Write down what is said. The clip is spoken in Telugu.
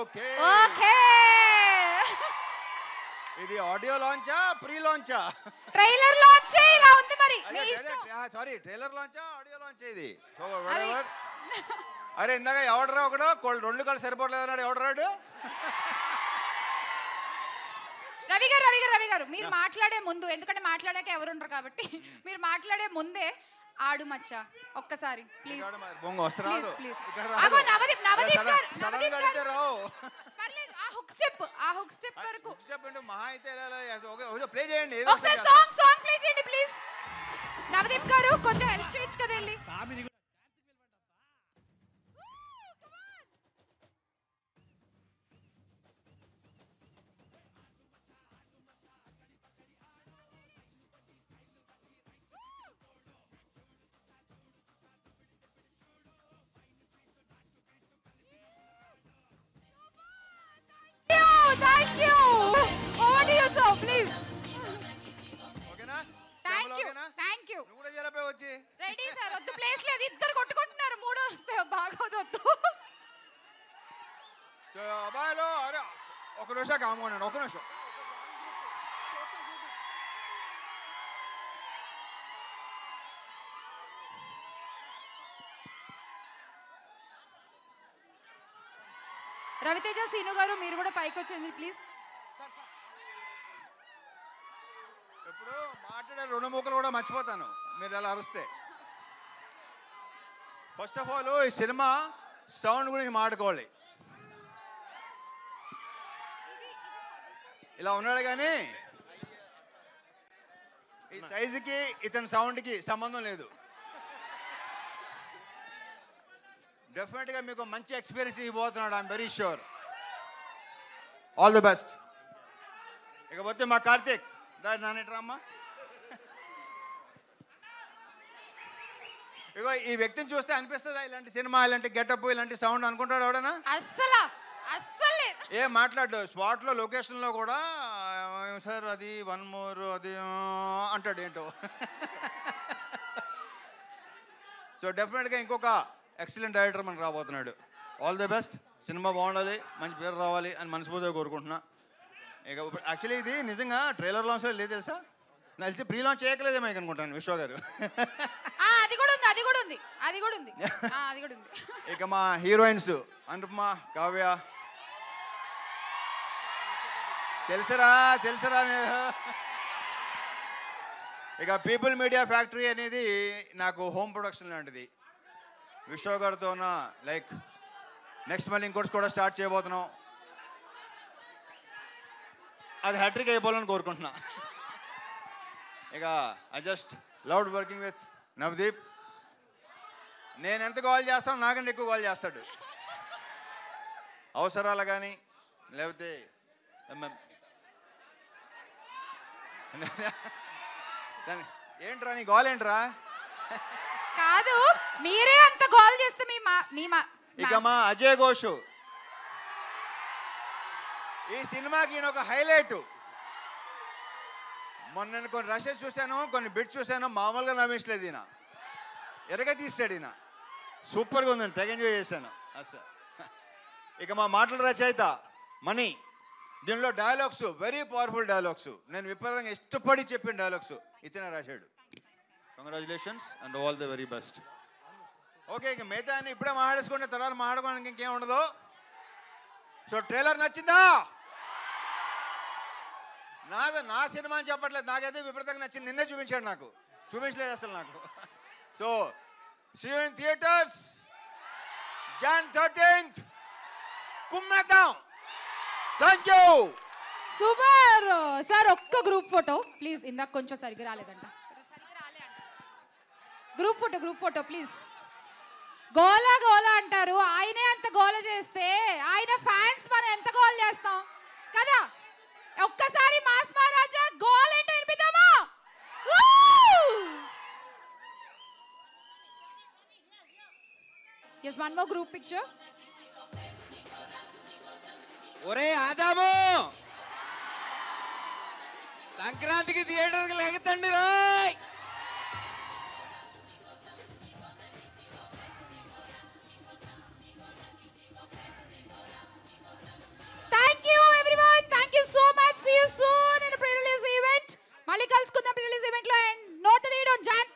ఓకే ఓకే ఇది ఆడియో లాంచా ప్రీ లాంచా ట్రైలర్ లాంచ్ ఇలా ఉంది మరి మీ ఇష్టం సారీ ట్రైలర్ లాంచా ఆడియో లాంచ్ ఇది అరే ఇందాక ఎవడరా ఒకడు రెండు కాళ్ళు సరిపోవట్లేదు అన్నాడు ఎవడరాడు రవి గారు మీరు మాట్లాడే ముందు ఎందుకంటే మాట్లాడాక ఎవరు ఉండరు కాబట్టి మీరు మాట్లాడే ముందే ఆడు మచ్చా ఒక్కసారి ప్లీజ్ ప్లీజ్ ఆగో నవదీప్ గారు పర్లేదు ఆ హుక్ స్టెప్ వరకు మహా అయితే ప్లే చేయండి ఒకసారి సాంగ్ ప్లే చేయండి ప్లీజ్ నవదీప్ గారు కొంచెం హెల్ప్ చేయొచ్చు కదా వెళ్ళి Thank you. Over to you, sir, please. ఓకేనా Thank you. నువ్వు కూడా జలపే వచ్చి రెడీ సార్ వద్దు ప్లేస్ లేదు ఇద్దరు కొట్టుకుంటున్నారు మూడో వస్తే బాగోదొద్దు సో అబ్బాయిలో అరే ఒక నిమిషం కాముకోండి ఒక నిమిషం రవితేజ సీను గారు మీరు కూడా పైకి వచ్చేయండి ప్లీజ్ ఎప్పుడు మాట్లాడే రెండు ముక్కలు కూడా మర్చిపోతాను మీరు అలా అరిస్తే ఫస్ట్ ఆఫ్ ఆల్ ఈ సినిమా సౌండ్ గురించి మాట్లాడుకోవాలి ఇలా ఉన్నాడు కానీ ఈ సైజుకి ఇతని సౌండ్కి సంబంధం లేదు డెఫినెట్గా మీకు మంచి ఎక్స్పీరియన్స్ ఇవ్వబోతున్నాడు I'm very sure all the best ఇకపోతే మా కార్తీక్ నానేట్రామ్మా ఇగో ఈ వ్యక్తిని చూస్తే అనిపిస్తుందా ఇలాంటి సినిమా ఇలాంటి గెటప్ ఇలాంటి సౌండ్ అనుకుంటాడు ఎవడనా అస్సలు ఏ మాట్లాడు స్పాట్లో లొకేషన్లో కూడా సార్ అది వన్ మోర్ అది అంటాడు ఏంటో సో డెఫినెట్గా ఇంకొక ఎక్సలెంట్ డైరెక్టర్ మనకు రాబోతున్నాడు ఆల్ ది బెస్ట్ సినిమా బాగుండాలి మంచి పేరు రావాలి అని మనస్ఫూర్తిగా కోరుకుంటున్నా ఇక యాక్చువల్లీ ఇది నిజంగా ట్రైలర్ లాంచ్ లేదు తెలుసా నాకు తెలిసి ప్రీ లాంచ్ చేయకలేదేమో అనుకుంటాను విశ్వ గారు అది కూడా ఉంది ఇక మా హీరోయిన్స్ అనుపమ కావ్య తెలుసరా మీరు ఇక పీపుల్ మీడియా ఫ్యాక్టరీ అనేది నాకు హోమ్ ప్రొడక్షన్ లాంటిది విశ్వ గారితో లైక్ నెక్స్ట్ మళ్ళీ ఇంకోటి కూడా స్టార్ట్ చేయబోతున్నాం అది హ్యాట్రిక్ అయిపోవాలని కోరుకుంటున్నా ఇక I just loved working with Navdeep నేను ఎంత కాల్ చేస్తాను నాకంటే ఎక్కువ కాల్ చేస్తాడు అవసరాలు కానీ లేకపోతే ఏంట్రా నీ గోల్ ఏంట్రా కాదు మీరే అంత గోల్ చేస్తే ఇక మా అజయ్ ఘోష్ ఈ సినిమాకి ఈయన ఒక హైలైట్ మొన్న నేను కొన్ని రషెస్ చూశాను కొన్ని బిట్స్ చూశాను మామూలుగా నవ్వించలేదు ఈయన ఎరగ తీసాడు ఈయన సూపర్గా ఉందండి తెగ ఎంజాయ్ చేశాను అసలు ఇక మా మాటల రచయిత మణి దీనిలో డైలాగ్స్ వెరీ పవర్ఫుల్ డైలాగ్స్ నేను విపరీతంగా ఇష్టపడి చెప్పిన డైలాగ్స్ ఇతనే రాశాడు congratulations and all the very best okay ఇక మిగతా అని ఇప్పుడే మాట్లాడేసుకుంటే తర్వాత మాట్లాడుకోవడానికి ఇంకేం ఉండదు సో ట్రైలర్ నచ్చిందా నా సినిమా అని చెప్పట్లేదు నాకైతే విపరీతంగా నచ్చింది నిన్నే చూపించాడు నాకు చూపించలేదు అసలు నాకు so see you in theatres Jan 13th కుమ్మేద్దాం థ్యాంక్ యూ సూపర్ సార్ ఒక్క గ్రూప్ ఫోటో ప్లీజ్ ఇందాక కొంచెం సరిగ్గా రాలేదంట గ్రూప్ ఫోటో ప్లీజ్ గోలా అంటారు ఆయనే అంత గోల చేస్తే ఆయన ఫ్యాన్స్ మనం ఎంత గోల్ చేస్తాం కదా ఒక్కసారి మాస్ మహారాజా గోల్ ఏంటో వినిపిద్దామా yes one more group picture ఒరే ఆదాము సంక్రాంతికి థియేటర్కి లెగతండి రాయ్ మళ్ళీ కలుసుకుందాం రిలీజ్ ఈవెంట్ లో. And note read on Jan